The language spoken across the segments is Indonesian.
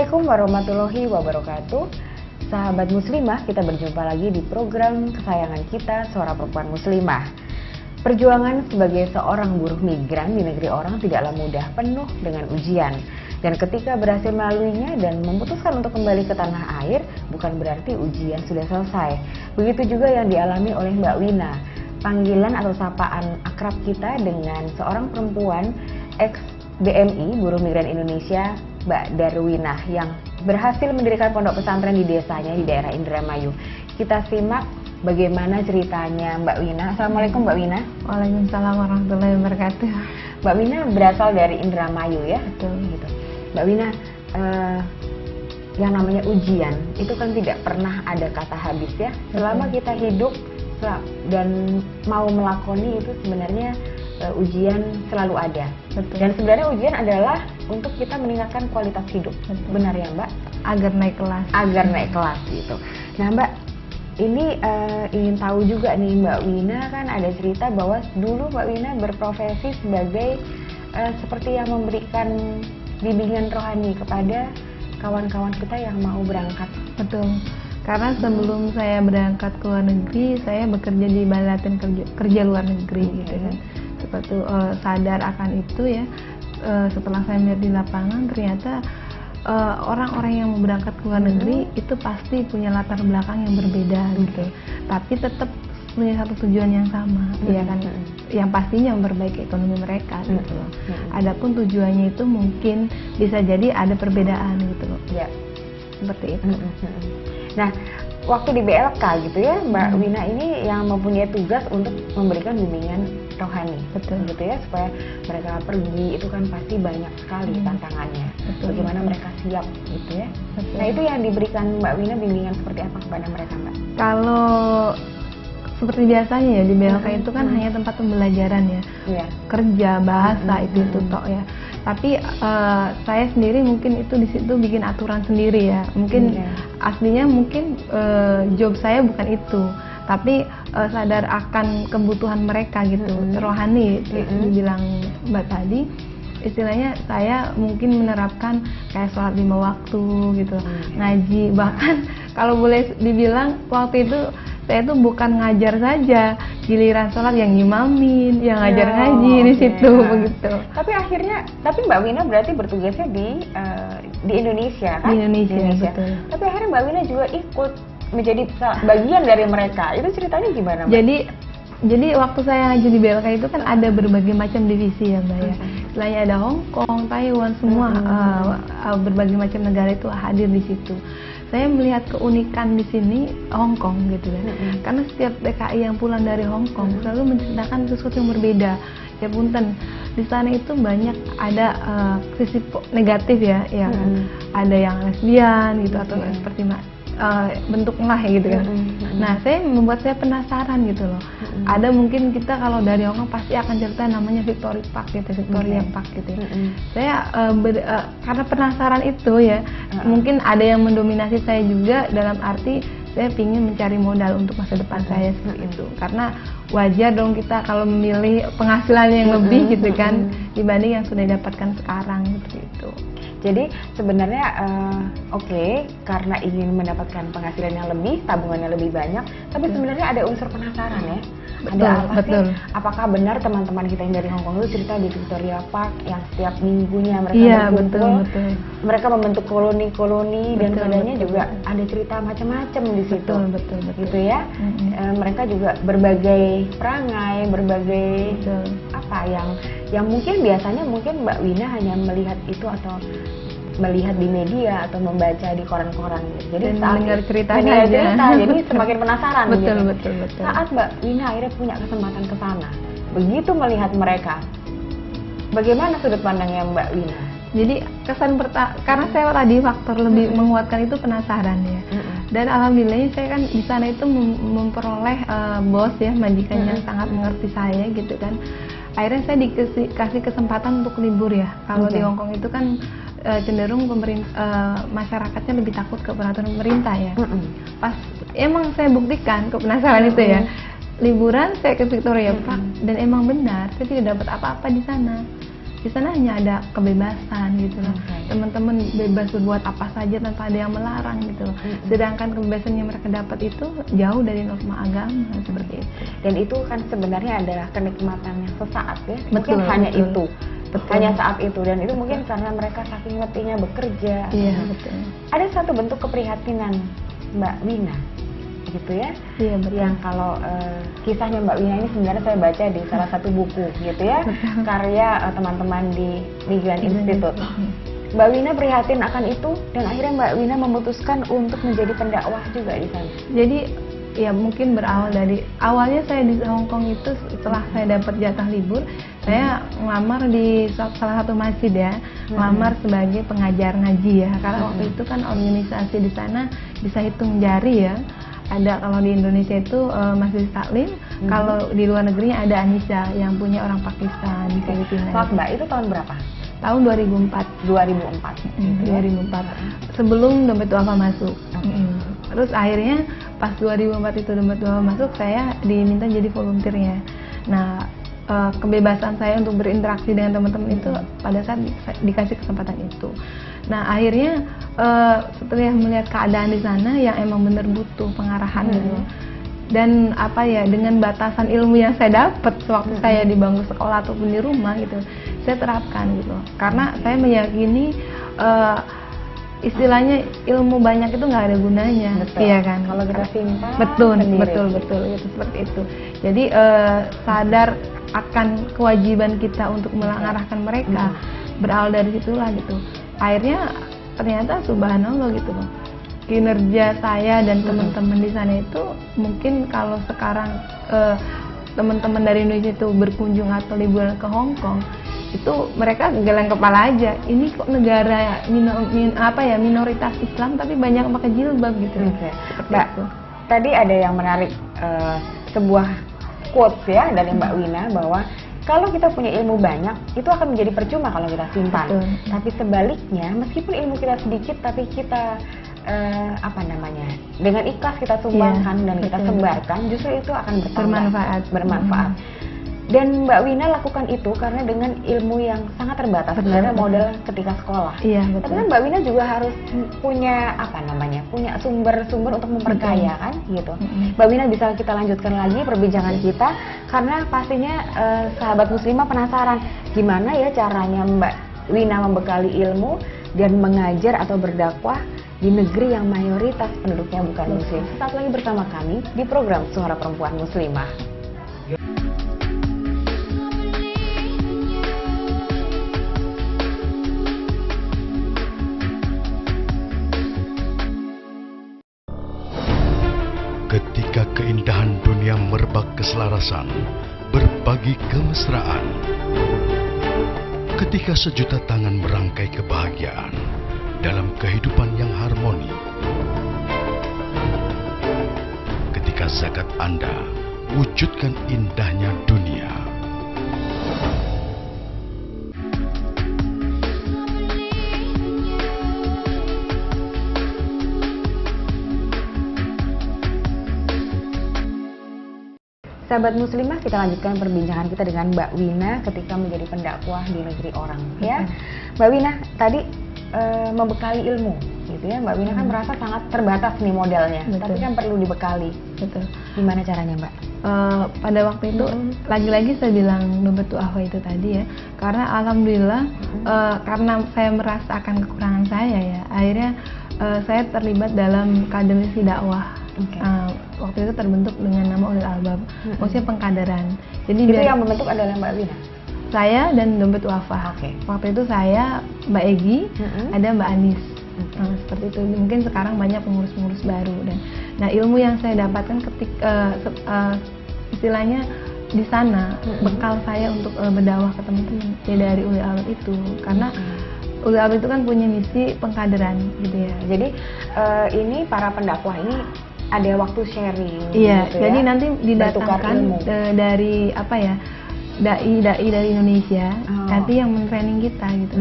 Assalamualaikum warahmatullahi wabarakatuh. Sahabat muslimah, kita berjumpa lagi di program kesayangan kita, Suara Perempuan Muslimah. Perjuangan sebagai seorang buruh migran di negeri orang tidaklah mudah, penuh dengan ujian. Dan ketika berhasil melaluinya dan memutuskan untuk kembali ke tanah air, bukan berarti ujian sudah selesai. Begitu juga yang dialami oleh Mbak Wina. Panggilan atau sapaan akrab kita dengan seorang perempuan ex-BMI, buruh migran Indonesia, Mbak Darwinah, yang berhasil mendirikan pondok pesantren di desanya di daerah Indramayu. Kita simak bagaimana ceritanya Mbak Wina. Assalamualaikum Mbak Wina. Waalaikumsalam warahmatullahi wabarakatuh. Mbak Wina berasal dari Indramayu ya? Betul. Gitu. Mbak Wina, yang namanya ujian itu kan tidak pernah ada kata habis ya. Selama kita hidup dan mau melakoni itu sebenarnya ujian selalu ada. Betul. Dan sebenarnya ujian adalah untuk kita meningkatkan kualitas hidup. Betul. Benar ya Mbak? Agar naik kelas. Agar naik kelas gitu. Nah Mbak, ini ingin tahu juga nih, Mbak Wina kan ada cerita bahwa dulu Mbak Wina berprofesi sebagai seperti yang memberikan bimbingan rohani kepada kawan-kawan kita yang mau berangkat. Betul. Karena sebelum saya berangkat ke luar negeri, saya bekerja di Balai Latihan Kerja Luar Negeri gitu kan. Seperti sadar akan itu ya. Setelah saya melihat di lapangan, ternyata orang-orang yang mau berangkat ke luar negeri itu pasti punya latar belakang yang berbeda gitu. Tapi tetap punya satu tujuan yang sama, ya kan? Yang pastinya memperbaiki ekonomi mereka gitu loh. Adapun tujuannya itu mungkin bisa jadi ada perbedaan gitu loh. Ya. Seperti itu. Nah, waktu di BLK gitu ya, Mbak Wina ini yang mempunyai tugas untuk memberikan bimbingan rohani. Betul. Gitu ya, supaya mereka pergi itu kan pasti banyak sekali tantangannya. Betul. Bagaimana mereka siap gitu ya. Betul. Nah, itu yang diberikan Mbak Wina bimbingan seperti apa kepada mereka, Mbak? Kalau seperti biasanya ya di BLK itu kan hanya tempat pembelajaran ya. Iya. Kerja, bahasa itu tok ya. Tapi saya sendiri mungkin itu di situ bikin aturan sendiri ya. Mungkin aslinya mungkin job saya bukan itu. Tapi sadar akan kebutuhan mereka gitu. Rohani dibilang Mbak tadi. Istilahnya saya mungkin menerapkan kayak sholat 5 waktu gitu, ngaji. Bahkan kalau boleh dibilang waktu itu saya tuh bukan ngajar saja, giliran sholat yang ngimamin, yang ngajar ngaji di situ begitu. Tapi Mbak Wina berarti bertugasnya di Indonesia kan? Di Indonesia. Betul. Tapi akhirnya Mbak Wina juga ikut menjadi bagian dari mereka. Itu ceritanya gimana, Mbak? Jadi waktu saya ngaji di BLK itu kan ada berbagai macam divisi ya Mbak ya. Selain ada Hong Kong, Taiwan, semua berbagai macam negara itu hadir di situ. Saya melihat keunikan di sini Hong Kong gitu ya. Karena setiap PKI yang pulang dari Hong Kong selalu menceritakan sesuatu yang berbeda. Ya punten, di sana itu banyak ada sisi negatif ya, ya kan. Ada yang lesbian gitu atau seperti bentuknya lah gitu kan. Nah, membuat saya penasaran gitu loh. Ada mungkin kita kalau dari Hong Kong pasti akan cerita namanya Victoria Park gitu, Victoria Park gitu ya. Saya karena penasaran itu ya, mungkin ada yang mendominasi saya juga dalam arti saya ingin mencari modal untuk masa depan saya seperti itu. Karena wajar dong kita kalau memilih penghasilan yang lebih gitu kan dibanding yang sudah didapatkan sekarang seperti itu. Jadi sebenarnya karena ingin mendapatkan penghasilan yang lebih, tabungannya lebih banyak, tapi sebenarnya ada unsur penasaran ya. Betul. Apakah benar teman-teman kita yang dari Hong Kong itu cerita di Victoria Park yang setiap minggunya mereka berkumpul, mereka membentuk koloni-koloni dan katanya juga ada cerita macam-macam di situ. Betul. Gitu ya. Mereka juga berbagai perangai, berbagai apa yang mungkin biasanya mungkin Mbak Wina hanya melihat itu atau melihat di media atau membaca di koran-koran gitu. Jadi mendengar cerita, jadi semakin penasaran betul. Saat Mbak Wina akhirnya punya kesempatan ke sana, begitu melihat mereka, bagaimana sudut pandangnya Mbak Wina? Jadi kesan karena saya tadi faktor lebih menguatkan itu penasaran ya. Dan alhamdulillahnya saya kan di sana itu memperoleh bos ya, majikan yang sangat mengerti saya gitu kan. Akhirnya saya dikasih kesempatan untuk libur ya. Kalau di Hong Kong itu kan cenderung masyarakatnya lebih takut ke peraturan pemerintah ya. Pas emang saya buktikan kepenasaran itu ya. Liburan saya ke Victoria Park dan emang benar saya tidak dapat apa-apa di sana. di sana hanya ada kebebasan gitu loh. Teman-teman bebas berbuat apa saja tanpa ada yang melarang gitu loh. Sedangkan kebebasan yang mereka dapat itu jauh dari norma agama seperti itu. Dan itu kan sebenarnya adalah kenikmatan yang sesaat ya. Betul, Mungkin hanya betul. itu. Betul. Hanya saat itu, dan itu mungkin karena mereka saking letihnya bekerja. Iya, betul. Ada satu bentuk keprihatinan Mbak Wina gitu ya. Iya, betul. Yang kalau kisahnya Mbak Wina ini sebenarnya saya baca di salah satu buku gitu ya, karya teman-teman di Migran Institute. Mbak Wina prihatin akan itu, dan akhirnya Mbak Wina memutuskan untuk menjadi pendakwah juga di sana. Jadi ya mungkin berawal dari awalnya saya di Hong Kong itu, setelah saya dapat jatah libur, saya ngelamar di salah satu masjid ya, ngelamar sebagai pengajar ngaji ya, karena waktu itu kan organisasi di sana bisa hitung jari ya. Ada kalau di Indonesia itu Masjid Taklim, kalau di luar negerinya ada Anisa yang punya orang Pakistan di Filipina. Maaf Mbak, itu tahun berapa? Tahun 2004. 2004. Gitu ya? 2004. Sebelum Dompet Duafa masuk. Terus akhirnya pas 2004 itu Dompet Duafa masuk, saya diminta jadi volunteernya. Nah, kebebasan saya untuk berinteraksi dengan teman-teman itu pada saat dikasih kesempatan itu. Nah, akhirnya setelah melihat keadaan di sana yang emang benar butuh pengarahan gitu. Dan apa ya, dengan batasan ilmu yang saya dapat sewaktu saya di bangku sekolah ataupun di rumah gitu, saya terapkan gitu. Karena saya meyakini istilahnya ilmu banyak itu nggak ada gunanya. Betul. Iya kan? Kalau kita simpan betul sendiri. betul gitu, seperti itu. Jadi sadar akan kewajiban kita untuk mengarahkan mereka, berawal dari situlah gitu. Akhirnya ternyata subhanallah gitu loh, kinerja saya dan teman-teman di sana itu mungkin kalau sekarang teman-teman dari Indonesia itu berkunjung atau liburan ke Hong Kong, itu mereka geleng kepala aja, ini kok negara minoritas Islam tapi banyak pakai jilbab gitu. Mbak, tadi ada yang menarik, sebuah quotes ya dari Mbak Wina, bahwa kalau kita punya ilmu banyak, itu akan menjadi percuma kalau kita simpan. Betul. Tapi sebaliknya, meskipun ilmu kita sedikit, tapi kita dengan ikhlas kita sumbangkan dan kita sebarkan, justru itu akan bermanfaat. Dan Mbak Wina lakukan itu karena dengan ilmu yang sangat terbatas, sebenarnya modal ketika sekolah. Iya, betul. Tapi kan Mbak Wina juga harus punya punya sumber-sumber untuk memperkaya kan, gitu. Mbak Wina, bisa kita lanjutkan lagi perbincangan kita, karena pastinya sahabat muslimah penasaran gimana ya caranya Mbak Wina membekali ilmu dan mengajar atau berdakwah di negeri yang mayoritas penduduknya bukan muslim. Sesaat lagi bersama kami di program Suara Perempuan Muslimah. Ketika keindahan dunia merebak keselarasan, berbagi kemesraan. Ketika sejuta tangan merangkai kebahagiaan dalam kehidupan yang harmoni. Ketika zakat Anda wujudkan indahnya dunia. Sahabat muslimah, kita lanjutkan perbincangan kita dengan Mbak Wina ketika menjadi pendakwah di negeri orang ya. Mbak Wina tadi membekali ilmu gitu ya. Mbak Wina kan merasa sangat terbatas nih modalnya, tapi kan perlu dibekali. Betul. Gimana caranya Mbak? Pada waktu itu lagi-lagi saya bilang Dompet Duafa itu tadi ya, karena alhamdulillah karena saya merasakan kekurangan saya ya, akhirnya saya terlibat dalam akademisi dakwah. Waktu itu terbentuk dengan nama Ulil Albab, maksudnya pengkaderan. Jadi itu yang membentuk adalah Mbak Wina? Saya dan Dompet Duafa. Waktu itu saya, Mbak Egi, ada Mbak Anis. Seperti itu. Mungkin sekarang banyak pengurus-pengurus baru. Nah, ilmu yang saya dapatkan ketika istilahnya di sana, bekal saya untuk berdakwah ke teman-teman ya dari Ulil Albab itu. Karena Ulil Albab itu kan punya misi pengkaderan gitu ya. Jadi ini para pendakwah ini ada waktu sharing. Iya, gitu jadi ya? nanti didatangkan dari dai dari Indonesia, Oh. nanti yang men-training kita gitu.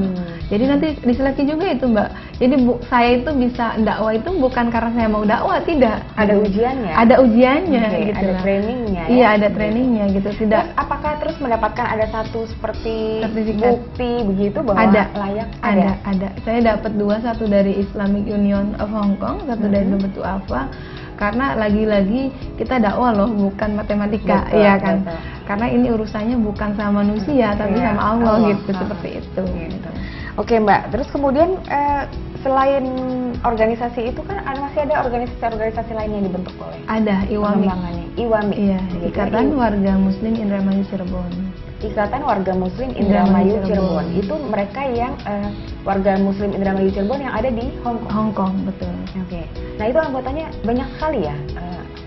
Jadi nanti diseleksi juga itu Mbak. Jadi saya itu bisa dakwah itu bukan karena saya mau dakwah, tidak. Ada ujiannya? Ada ujiannya Oke, gitu. ada lah. trainingnya ya? Iya, ada trainingnya gitu. Tidak. Terus apakah terus mendapatkan ada satu seperti Sertifikat. bukti begitu bahwa Ada. layak? Ada. Saya dapat 2, satu dari Islamic Union of Hong Kong, satu dari Dobetu Alpha. Karena lagi-lagi kita dakwah loh, bukan matematika, Betul, iya kan? betul. Karena ini urusannya bukan sama manusia, tapi Iya, sama Allah Allah. gitu, seperti itu. Gitu. Oke Mbak, terus kemudian selain organisasi itu kan masih ada organisasi-organisasi lain yang dibentuk oleh Ada IWAMI. pengembangannya. IWAMI. Iya, gitu. Ikatan Warga Muslim Indramayu Cirebon. Ikatan Warga Muslim Indramayu Indramayu Cirebon. Cirebon. Itu mereka yang warga Muslim Indramayu Cirebon yang ada di Hong Kong. Hong Kong, betul. Oke. Nah itu anggotanya banyak sekali ya.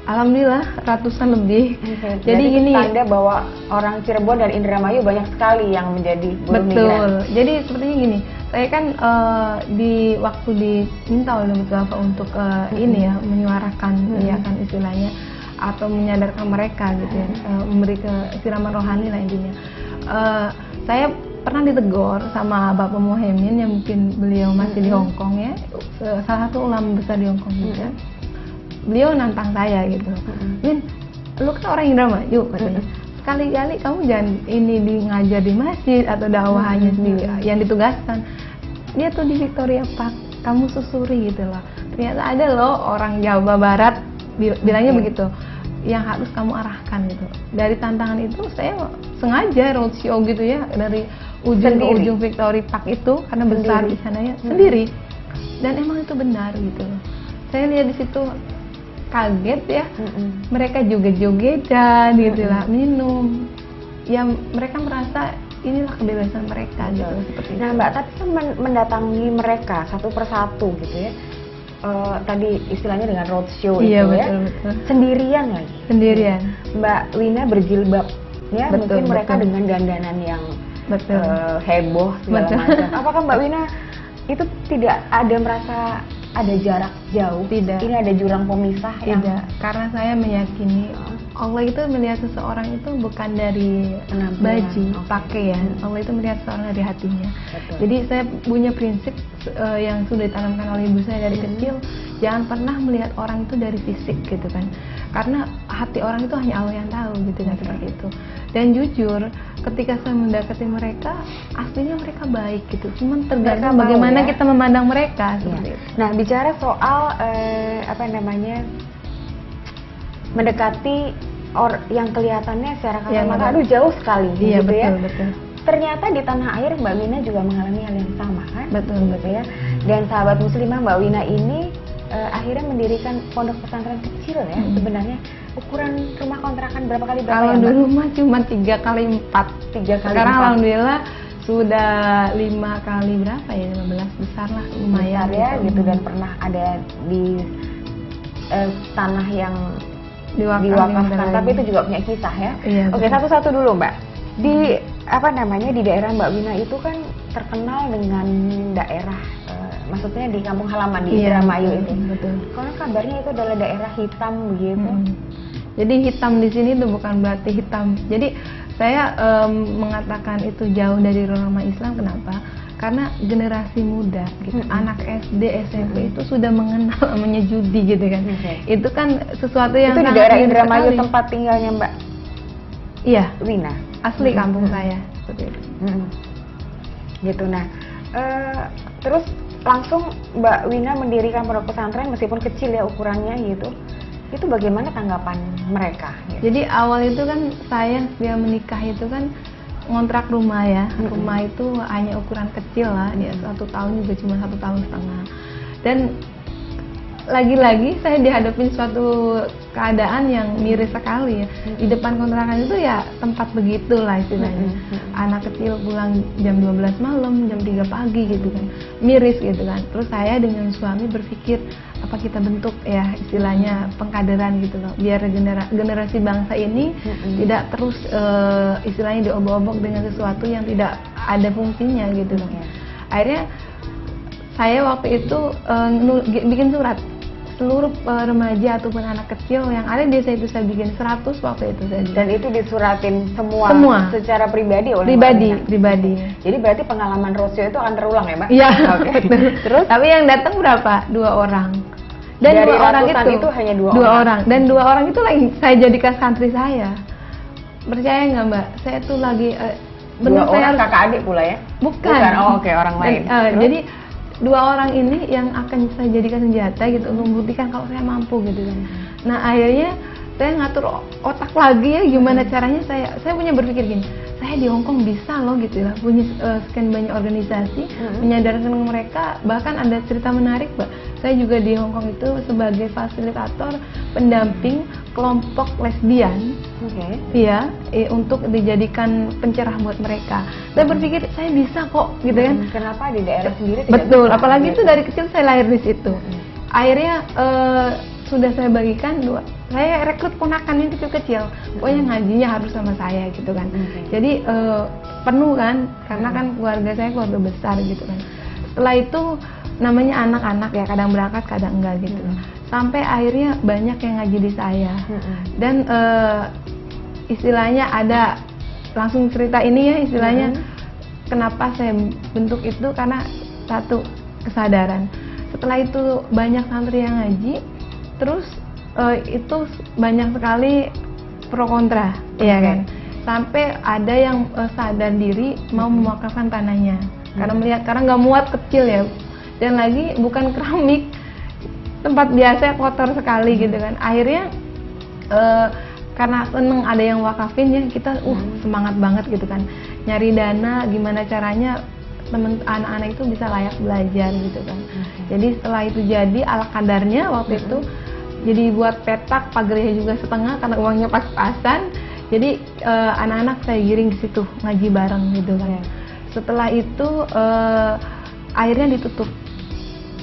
Alhamdulillah ratusan lebih. Oke, Jadi berarti gini, tanda bahwa orang Cirebon dan Indramayu banyak sekali yang menjadi buruh migran. betul. Jadi sepertinya gini, saya kan di waktu diminta oleh Dobetu Alpha untuk ini ya, menyuarakan ya kan istilahnya, atau menyadarkan mereka gitu ya, memberi kesiraman rohani lah intinya. Saya pernah ditegur sama Bapak Muhaimin yang mungkin beliau masih di Hong Kong ya, salah satu ulama besar di Hong Kong juga. Beliau nantang saya gitu, Win, lu kan orang Indramayu katanya, sekali-kali kamu jangan ini di ngajar di masjid atau dakwah hanya yang ditugaskan. Dia tuh di Victoria Park, kamu susuri gitu loh. Ternyata ada loh orang Jawa Barat bilangnya begitu, yang harus kamu arahkan gitu. Dari tantangan itu saya sengaja roadshow gitu ya, dari ujung ke ujung Victoria Park itu karena besar di sana ya, sendiri. Dan emang itu benar gitu loh. Saya lihat di situ kaget ya, mereka joget-jogetan gitu lah, minum. Yang mereka merasa inilah kebebasan mereka gitu, seperti Nah itu. Mbak, tapi kan mendatangi mereka satu persatu gitu ya. Tadi istilahnya dengan roadshow Iya, itu ya. betul. Sendirian lagi. Sendirian. Mbak Wina berjilbab ya, Betul, mungkin mereka betul. dengan dandanan yang Betul. heboh segala Betul. macam. Apakah Mbak Wina itu tidak ada merasa ada jarak jauh? Tidak. Ini ada jurang pemisah yang Tidak, karena saya meyakini Allah itu melihat seseorang itu bukan dari Penampilan, baju, oke. pakaian. Allah itu melihat seseorang dari hatinya. Betul. Jadi saya punya prinsip yang sudah ditanamkan oleh ibu saya dari kecil, jangan pernah melihat orang itu dari fisik gitu kan. Karena hati orang itu hanya Allah yang tahu gitu kan, seperti itu. Dan jujur, ketika saya mendekati mereka, aslinya mereka baik gitu. Cuman tergantung Mereka mau, bagaimana ya? kita memandang mereka Iya. seperti itu. Nah, bicara soal apa namanya, mendekati yang kelihatannya secara kasat Yang mata, benar. aduh jauh sekali, Iya, gitu ya. betul. Ternyata di tanah air Mbak Wina juga mengalami hal yang sama kan? Betul, gitu ya. Dan sahabat muslimah Mbak Wina ini akhirnya mendirikan pondok pesantren kecil ya. Sebenarnya ukuran rumah kontrakan berapa kali berapa Kalau ya, Mbak? dulu mah cuma 3 kali 4. 3 kali Sekarang 4. alhamdulillah sudah 5 kali berapa ya, 15 besar lah, lumayan Besar ya gitu, dan pernah ada di tanah yang diwakafkan, tapi itu juga punya kisah ya. Iya, Oke, betul. satu-satu dulu Mbak. Di apa namanya, di daerah Mbak Wina itu kan terkenal dengan daerah maksudnya di kampung halaman di Iya, Indramayu betul, itu. betul. Karena kabarnya itu adalah daerah hitam begitu. Jadi hitam di sini itu bukan berarti hitam. Jadi saya mengatakan itu jauh dari norma Islam, kenapa? Karena generasi muda gitu, anak SD, SMP itu sudah mengenal namanya judi gitu kan. Oke. Itu kan sesuatu yang Itu di sangat daerah miris Indramayu sekali. tempat tinggalnya Mbak Iya, Wina. asli kampung saya seperti itu. Gitu. Nah, terus langsung Mbak Wina mendirikan pondok pesantren meskipun kecil ya ukurannya gitu. Itu bagaimana tanggapan mereka? Gitu? Jadi awal itu kan saya dia menikah itu kan ngontrak rumah ya. Rumah itu hanya ukuran kecil lah, ya 1 tahun juga cuma 1,5 tahun. Dan lagi-lagi saya dihadapin suatu keadaan yang miris sekali ya. Di depan kontrakan itu ya tempat begitulah istilahnya. Anak kecil pulang jam 12 malam, jam 3 pagi gitu kan. Miris gitu kan. Terus saya dengan suami berpikir apa kita bentuk ya istilahnya pengkaderan gitu loh. Biar generasi bangsa ini tidak terus istilahnya diobok-obok dengan sesuatu yang tidak ada fungsinya gitu loh. Akhirnya saya waktu itu bikin surat seluruh remaja ataupun anak kecil yang ada di desa itu saya bikin 100 waktu itu saya bikin. Dan itu disuratin semua secara pribadi oleh pribadi. Jadi berarti pengalaman Rosio itu akan terulang ya, Mbak? Iya. Oke. Terus? Tapi yang datang berapa? 2 orang. Dan dari 2 orang itu hanya 2 orang. Dan 2 orang itu lagi saya jadikan santri saya. Percaya nggak, Mbak? Saya tuh lagi 2 orang kakak adik pula ya? Bukan. Oh, oke, orang lain. Jadi 2 orang ini yang akan saya jadikan senjata gitu untuk membuktikan kalau saya mampu gitu kan. Nah akhirnya saya ngatur otak lagi ya gimana caranya saya punya berpikir gini, saya di Hong Kong bisa loh gitu ya, punya sekian banyak organisasi, menyadarkan mereka. Bahkan ada cerita menarik, Mbak, saya juga di Hong Kong itu sebagai fasilitator pendamping kelompok lesbian, ya, untuk dijadikan pencerah buat mereka. Saya berpikir saya bisa kok gitu kan. Kenapa di daerah sendiri tidak betul, bisa? apalagi itu dari kecil saya lahir di situ. Akhirnya sudah saya bagikan 2, saya rekrut ponakan yang kecil-kecil, pokoknya ngajinya harus sama saya gitu kan. Jadi penuh kan, karena kan keluarga saya keluarga besar gitu kan. Setelah itu namanya anak-anak ya, kadang berangkat kadang enggak gitu. Sampai akhirnya banyak yang ngaji di saya. Dan istilahnya ada langsung cerita ini ya, istilahnya kenapa saya bentuk itu karena satu kesadaran. Setelah itu banyak santri yang ngaji, terus itu banyak sekali pro kontra, ya kan. Sampai ada yang sadar diri mau mewakafkan tanahnya karena melihat, karena nggak muat, kecil ya, dan lagi bukan keramik, tempat biasa kotor sekali gitu kan. Akhirnya karena seneng ada yang wakafin ya, kita semangat banget gitu kan, nyari dana gimana caranya anak-anak itu bisa layak belajar gitu kan. Jadi setelah itu jadi ala kadarnya waktu itu, jadi buat petak, pagarnya juga setengah karena uangnya pas-pasan. Jadi anak-anak saya giring di situ ngaji bareng gitu kan. Setelah itu akhirnya ditutup.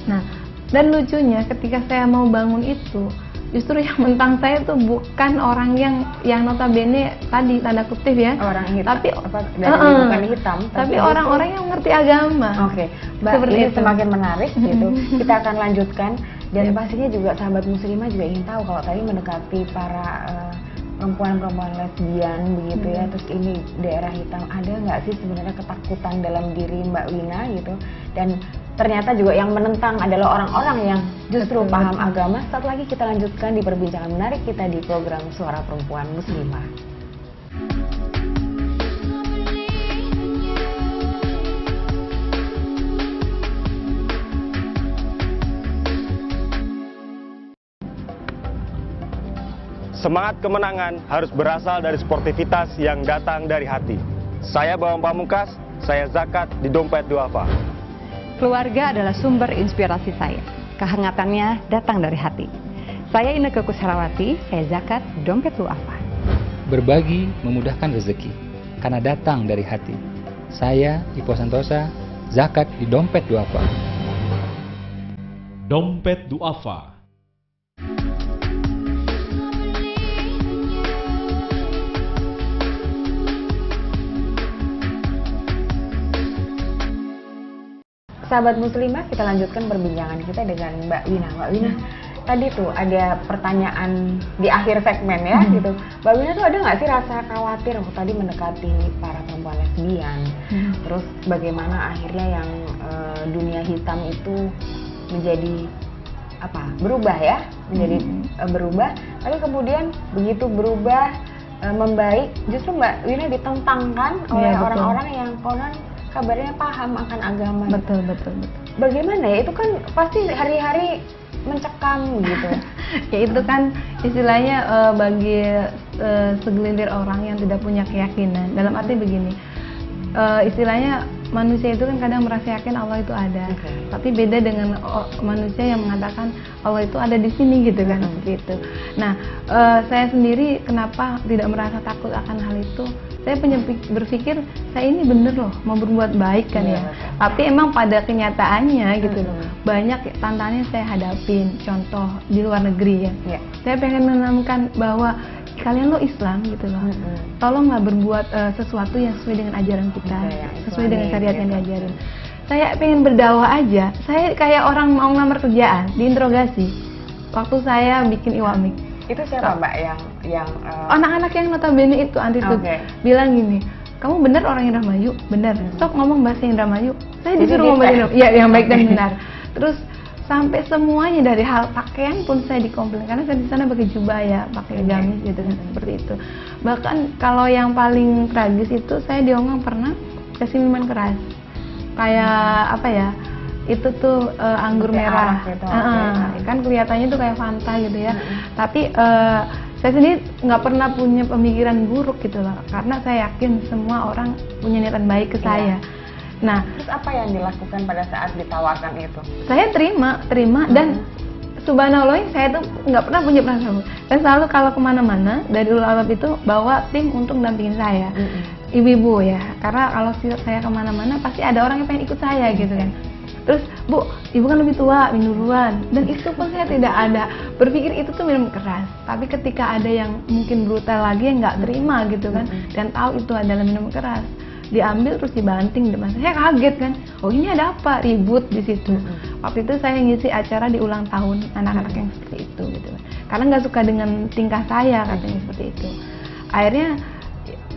Nah, dan lucunya ketika saya mau bangun itu, justru yang mentang saya tuh bukan orang yang notabene tadi tanda kutip ya, orang hitam, tapi bukan hitam, tapi orang-orang yang mengerti agama. Oke, Mbak, ini semakin menarik gitu. Kita akan lanjutkan, dan pastinya juga sahabat muslimah juga ingin tahu kalau tadi mendekati para perempuan-perempuan lesbian begitu ya, terus ini daerah hitam, ada nggak sih sebenarnya ketakutan dalam diri Mbak Wina gitu? Dan ternyata juga yang menentang adalah orang-orang yang justru paham agama. Saat lagi kita lanjutkan di perbincangan menarik kita di program Suara Perempuan Muslimah. Semangat kemenangan harus berasal dari sportivitas yang datang dari hati. Saya Bawang Pamungkas, saya zakat di Dompet Duafa. Keluarga adalah sumber inspirasi saya. Kehangatannya datang dari hati. Saya Inneke Kusharawati, saya zakat di Dompet Duafa. Berbagi memudahkan rezeki, karena datang dari hati. Saya Ipo Santosa, zakat di Dompet Duafa. Dompet Duafa. Sahabat muslimah, kita lanjutkan perbincangan kita dengan Mbak Wina. Mbak Wina, tadi tuh ada pertanyaan di akhir segmen ya gitu. Mbak Wina tuh ada nggak sih rasa khawatir tadi mendekati para perempuan lesbian? Terus bagaimana akhirnya yang dunia hitam itu menjadi apa? Berubah ya, menjadi berubah. Tapi kemudian begitu berubah membaik, justru Mbak Wina ditentangkan oleh orang-orang yang konon kabarnya paham akan agama. Betul. Bagaimana ya? Itu kan pasti hari-hari mencekam gitu. Ya itu kan istilahnya bagi segelintir orang yang tidak punya keyakinan. Dalam arti begini, istilahnya manusia itu kan kadang merasa yakin Allah itu ada, tapi beda dengan manusia yang mengatakan Allah itu ada di sini gitu kan, seperti itu. Nah, saya sendiri kenapa tidak merasa takut akan hal itu? Saya punya berpikir saya ini bener loh mau berbuat baik kan ya. Tapi emang pada kenyataannya gitu loh, banyak tantangan yang saya hadapin. Contoh di luar negeri ya. Saya pengen menanamkan bahwa kalian lo Islam gitu loh, tolonglah berbuat sesuatu yang sesuai dengan ajaran kita, sesuai dengan syariat yang diajarin. Saya pengen berdakwah aja, saya kayak orang mau ngelamar kerjaan, diinterogasi. waktu saya bikin Iwamik. Itu siapa Mbak yang Anak-anak yang notabene itu anti itu bilang gini, kamu bener orang Indramayu, bener. Sok ngomong bahasa Indramayu. Saya disuruh ngomong Indramayu, ya yang baik dan benar. Terus sampai semuanya dari hal pakaian pun saya dikomplain karena saya di sana pakai jubah ya, pakai gamis gitu kan, seperti itu. Bahkan kalau yang paling tragis itu saya di Hongkong pernah kasih minuman keras, kayak apa ya? Itu tuh anggur merah, gitu, kan kelihatannya tuh kayak Fanta gitu ya. Tapi saya sendiri nggak pernah punya pemikiran buruk gitu loh, karena saya yakin semua orang punya niatan baik ke saya. Nah, terus apa yang dilakukan pada saat ditawarkan itu? Saya terima dan subhanallah saya tuh nggak pernah punya perasaan. Dan selalu kalau kemana-mana dari Ulul Albab itu bawa tim untuk dampingin saya, ibu-ibu ya. Karena kalau saya kemana-mana pasti ada orang yang pengen ikut saya gitu kan. Terus, Bu, ibu kan lebih tua, minum duluan. Dan itu pun saya tidak ada berpikir itu tuh minum keras. Tapi ketika ada yang mungkin brutal lagi yang nggak terima gitu kan, dan tahu itu adalah minum keras, diambil terus dibanting depan saya kaget kan. Oh ini ada apa? Ribut di situ. Waktu itu saya ngisi acara di ulang tahun anak-anak yang seperti itu gitu kan. Karena nggak suka dengan tingkah saya katanya seperti itu. Akhirnya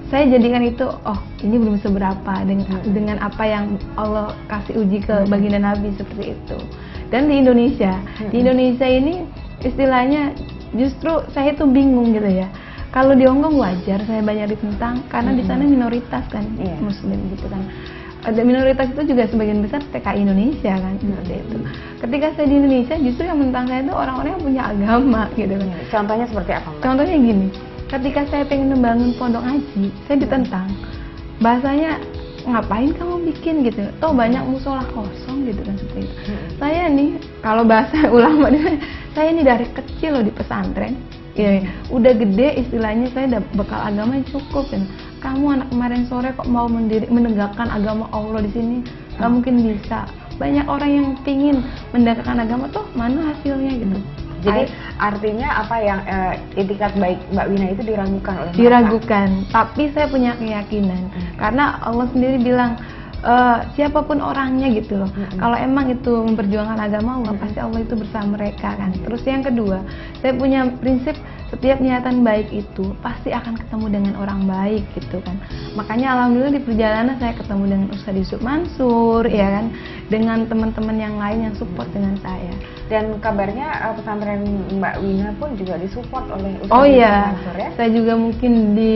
saya jadikan itu, oh ini belum seberapa dengan apa yang Allah kasih uji ke baginda Nabi seperti itu. Dan di Indonesia ini istilahnya justru saya itu bingung gitu ya. Kalau di Hongkong wajar saya banyak ditentang karena di sana minoritas kan Muslim gitu kan. Ada minoritas itu juga sebagian besar TKI Indonesia kan seperti itu. Ketika saya di Indonesia justru yang menentang saya itu orang-orang yang punya agama gitu kan. Contohnya seperti apa Mbak? Contohnya gini. Ketika saya pengen membangun pondok ngaji, saya ditentang. Bahasanya, ngapain kamu bikin gitu? Toh banyak musola kosong gitu kan seperti itu. Saya nih, kalau bahasa ulama, saya ini dari kecil loh di pesantren. Ya, udah gede istilahnya saya udah bekal agama cukup. Dan kamu anak kemarin sore kok mau menegakkan agama Allah di sini? Gak mungkin bisa. Banyak orang yang pingin menegakkan agama, toh mana hasilnya gitu. Jadi artinya apa yang itikat baik Mbak Wina itu diragukan oleh mereka? Diragukan, tapi saya punya keyakinan karena Allah sendiri bilang siapapun orangnya gitu loh. Kalau emang itu memperjuangkan agama Allah, pasti Allah itu bersama mereka kan. Terus yang kedua, saya punya prinsip setiap niatan baik itu pasti akan ketemu dengan orang baik gitu kan. Makanya alhamdulillah di perjalanan saya ketemu dengan Ustaz Yusuf Mansur ya kan, dengan teman-teman yang lain yang support dengan saya. Dan kabarnya pesantren Mbak Wina pun juga disupport oleh Ustaz Mansur ya. Saya juga mungkin di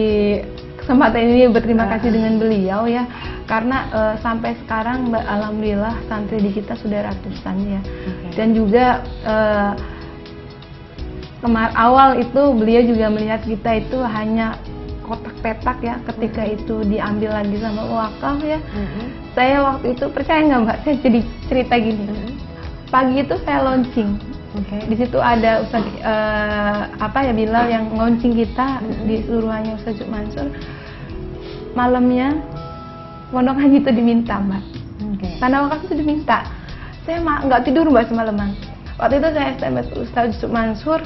kesempatan ini berterima kasih dengan beliau ya, karena sampai sekarang alhamdulillah santri di kita sudah ratusan ya. Dan juga awal itu beliau juga melihat kita itu hanya kotak petak ya, ketika itu diambil lagi sama wakaf ya. Saya waktu itu percaya nggak Mbak, saya jadi cerita gini. Pagi itu saya launching. Di situ ada Ustaz Bilal yang launching kita di suruhannya Ustaz Yusuf Mansur. Malamnya pondok haji itu diminta Mbak. Tanah wakaf itu diminta. Saya nggak tidur Mbak semalaman. Waktu itu saya SMS Ustaz Yusuf Mansur,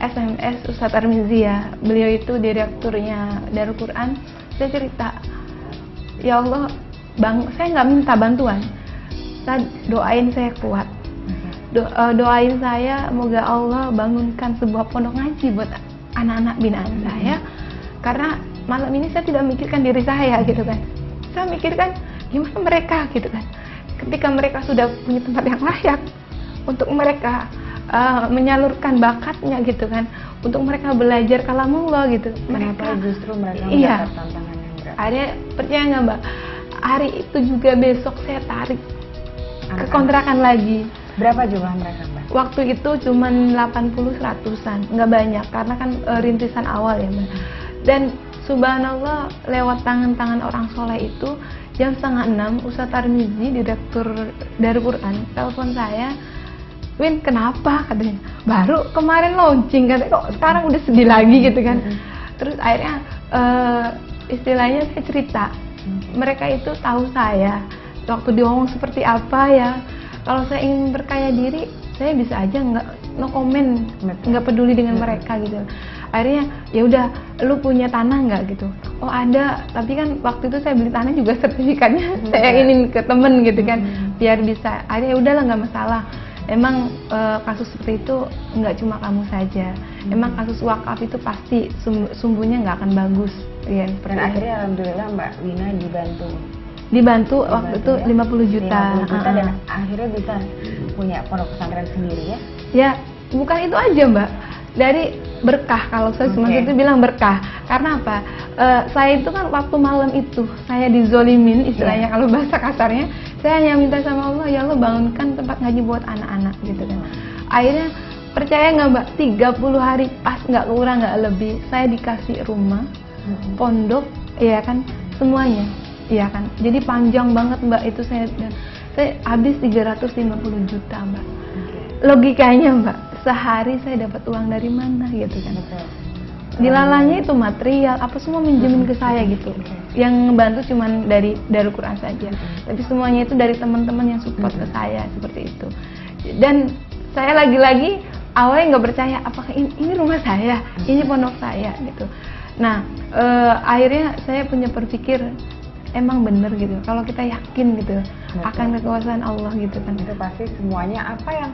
SMS Ustaz Armizi ya. Beliau itu direkturnya Darul Quran. Saya cerita, ya Allah, saya nggak minta bantuan. Saya doain saya kuat. Doain saya moga Allah bangunkan sebuah pondok ngaji buat anak-anak binaan saya, karena malam ini saya tidak memikirkan diri saya gitu kan, saya mikirkan gimana mereka gitu kan, ketika mereka sudah punya tempat yang layak untuk mereka menyalurkan bakatnya gitu kan, untuk mereka belajar kalamullah gitu. Kenapa justru mereka mendapat tantangan yang berat? Akhirnya percaya nggak Mbak, hari itu juga besok saya tarik ke kontrakan lagi. Berapa jumlah mereka Mbak? Waktu itu cuma 80-100an, nggak banyak karena kan rintisan awal ya Mbak. Dan subhanallah lewat tangan-tangan orang soleh itu jam 5:30 Ustaz Armizi, direktur Darul Quran, telepon saya, Win kenapa katanya, baru kemarin launching katanya, kok sekarang udah sedih lagi gitu kan. Terus akhirnya istilahnya saya cerita, mereka itu tahu saya waktu di Hongkong seperti apa ya. Kalau saya ingin berkaya diri, saya bisa aja no comment, nggak peduli dengan mereka gitu. Akhirnya ya udah, lu punya tanah nggak gitu? Oh ada, tapi kan waktu itu saya beli tanah juga sertifikatnya saya ingin ke temen gitu kan, biar bisa. Akhirnya ya udahlah nggak masalah. Emang kasus seperti itu nggak cuma kamu saja. Emang kasus wakaf itu pasti sumbunya nggak akan bagus. Ya, Dan akhirnya alhamdulillah Mbak Wina dibantu waktu itu 50 juta. 50 juta dan akhirnya bisa punya pondok pesantren sendiri ya? Ya, bukan itu aja Mbak. Dari berkah, kalau saya maksud itu bilang berkah. Karena apa? Saya itu kan waktu malam itu saya dizolimin istilahnya, kalau bahasa kasarnya, saya hanya minta sama Allah, ya Allah bangunkan tempat ngaji buat anak-anak gitu kan. Akhirnya percaya nggak Mbak, 30 hari pas, nggak kurang nggak lebih, saya dikasih rumah, pondok, ya kan, semuanya, ya kan. Jadi panjang banget Mbak itu saya habis 350 juta Mbak. Logikanya Mbak, sehari saya dapat uang dari mana gitu kan. Dilalanya itu material, apa semua minjemin ke saya gitu. Yang ngebantu cuman dari Darul Quran saja. Tapi semuanya itu dari teman-teman yang support ke saya seperti itu. Dan saya lagi-lagi awalnya nggak percaya, apakah ini rumah saya, ini pondok saya gitu. Nah, akhirnya saya punya berpikir emang bener gitu, kalau kita yakin gitu akan kekuasaan Allah gitu kan. Itu pasti semuanya apa yang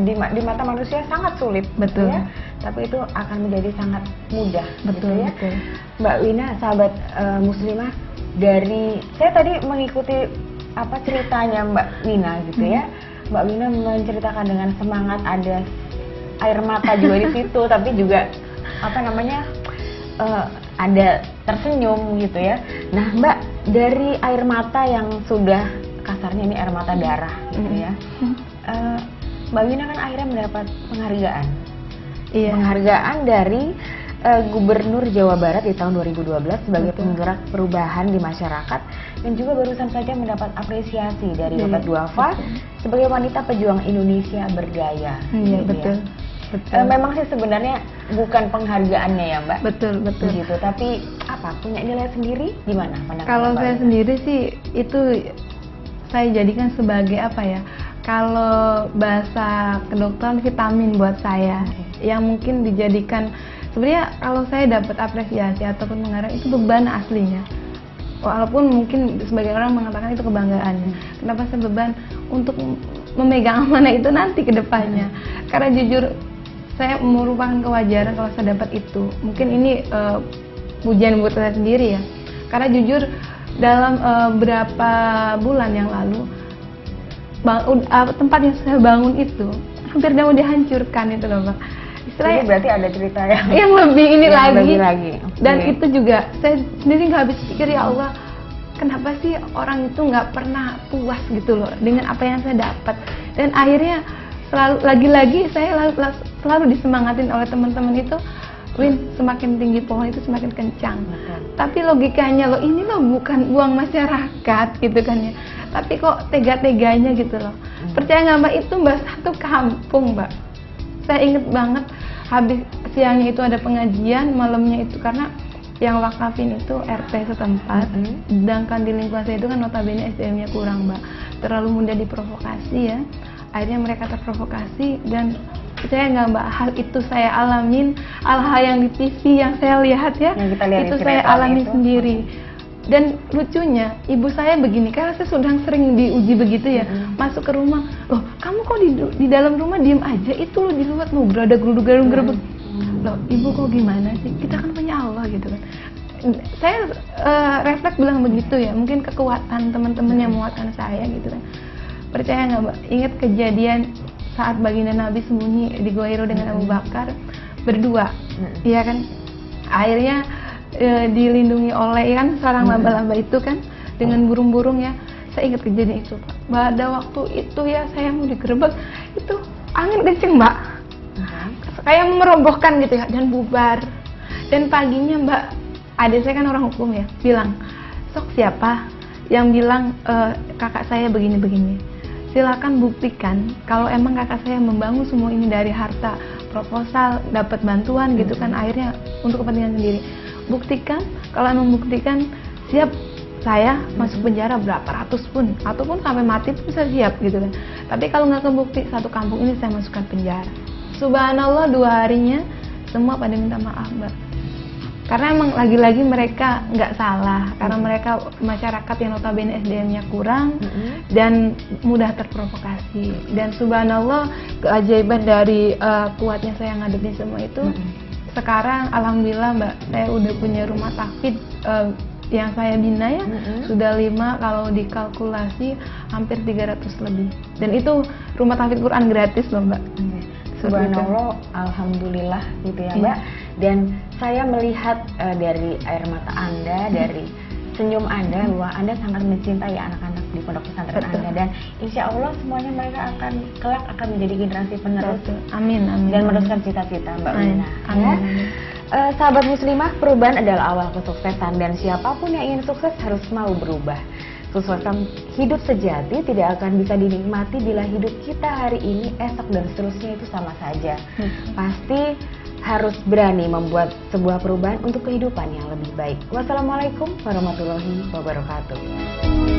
di mata manusia sangat sulit, betul ya, tapi itu akan menjadi sangat mudah, betul, gitu ya. Betul. Mbak Wina, sahabat muslimah, dari saya tadi mengikuti apa ceritanya Mbak Wina gitu ya. Mbak Wina menceritakan dengan semangat, ada air mata juga di situ, tapi juga apa namanya ada tersenyum gitu ya. Nah Mbak, dari air mata yang sudah kasarnya ini air mata darah gitu ya, Mbak Wina kan akhirnya mendapat penghargaan. Penghargaan dari Gubernur Jawa Barat di tahun 2012 sebagai penggerak perubahan di masyarakat, dan juga barusan saja mendapat apresiasi dari Bapak Duafa sebagai wanita pejuang Indonesia berdaya. Iya, betul. Memang sih sebenarnya bukan penghargaannya ya Mbak. Betul. Gitu, tapi apa, punya nilai sendiri gimana pandangan Kalau Mbak? saya sendiri sih itu saya jadikan sebagai apa ya? Kalau bahasa kedokteran vitamin buat saya, yang mungkin dijadikan sebenarnya kalau saya dapat apresiasi ataupun penghargaan itu beban aslinya. Walaupun mungkin sebagian orang mengatakan itu kebanggaan. Kenapa saya beban untuk memegang amanah itu nanti ke depannya? Karena jujur saya merupakan kewajaran kalau saya dapat itu. Mungkin ini pujian buat saya sendiri ya. Karena jujur dalam beberapa bulan yang lalu tempat yang saya bangun itu hampir mau dihancurkan itu loh Pak. Ini berarti ada cerita yang lebih ini lagi. Dan Okay. itu juga saya sendiri nggak habis pikir, ya Allah, kenapa sih orang itu nggak pernah puas gitu loh dengan apa yang saya dapat. Dan akhirnya lagi-lagi saya selalu disemangatin oleh teman-teman itu, Win, semakin tinggi pohon itu semakin kencang. Tapi logikanya loh, ini loh bukan uang masyarakat gitu kan ya, tapi kok tega-teganya gitu loh. Percaya nggak Mbak, itu Mbak satu kampung Mbak. Saya inget banget, habis siangnya itu ada pengajian, malamnya itu karena yang wakafin itu RT setempat, sedangkan di lingkungan saya itu kan notabene SDM-nya kurang Mbak, terlalu mudah diprovokasi ya. Akhirnya mereka terprovokasi, dan percaya nggak Mbak, hal itu saya alamin, hal-hal yang di TV yang saya lihat ya, itu saya alami sendiri. Dan lucunya ibu saya begini, karena saya sudah sering diuji begitu ya, masuk ke rumah, loh kamu kok di dalam rumah diem aja, itu loh di luar mau geruduk-geruduk, loh ibu kok gimana sih, kita kan punya Allah gitu kan. Saya refleks bilang begitu ya, mungkin kekuatan teman-teman yang menguatkan saya gitu kan. Percaya nggak Mbak, ingat kejadian saat baginda Nabi sembunyi di Gua Hiro dengan Abu Bakar berdua, iya kan, akhirnya dilindungi oleh kan sarang laba-laba itu kan dengan burung-burung ya. Saya ingat kejadian itu Pak. Pada waktu itu ya saya mau digerebek, itu angin kenceng Mbak, kayak merobohkan gitu ya, dan bubar. Dan paginya Mbak, adik saya kan orang hukum ya, bilang, sok siapa yang bilang kakak saya begini-begini, silakan buktikan kalau emang kakak saya membangun semua ini dari harta, proposal, dapat bantuan gitu kan, akhirnya untuk kepentingan sendiri. Buktikan, kalau emang buktikan, siap saya masuk penjara berapa ratus pun, ataupun sampai mati pun saya siap gitu kan. Tapi kalau nggak kebukti, satu kampung ini saya masukkan penjara. Subhanallah, 2 harinya semua pada minta maaf Mbak. Karena emang lagi-lagi mereka nggak salah, karena mereka masyarakat yang notabene SDM-nya kurang dan mudah terprovokasi. Dan subhanallah, keajaiban dari kuatnya saya ngadepin semua itu, sekarang alhamdulillah Mbak, saya udah punya rumah tahfidz yang saya bina ya, sudah 5, kalau dikalkulasi hampir 300 lebih. Dan itu rumah tahfidz Quran gratis loh Mbak. Subhanallah, alhamdulillah gitu ya Mbak. Dan saya melihat dari air mata Anda, dari senyum Anda, bahwa Anda sangat mencintai anak-anak di pondok pesantren Anda, dan insya Allah semuanya mereka akan kelak akan menjadi generasi penerus. Amin, amin. Dan meneruskan cita-cita Mbak Wina. Amin. Sahabat muslimah, perubahan adalah awal kesuksesan, dan siapapun yang ingin sukses harus mau berubah. Kesuksesan hidup sejati tidak akan bisa dinikmati bila hidup kita hari ini, esok, dan seterusnya itu sama saja. Pasti harus berani membuat sebuah perubahan untuk kehidupan yang lebih baik. Wassalamualaikum warahmatullahi wabarakatuh.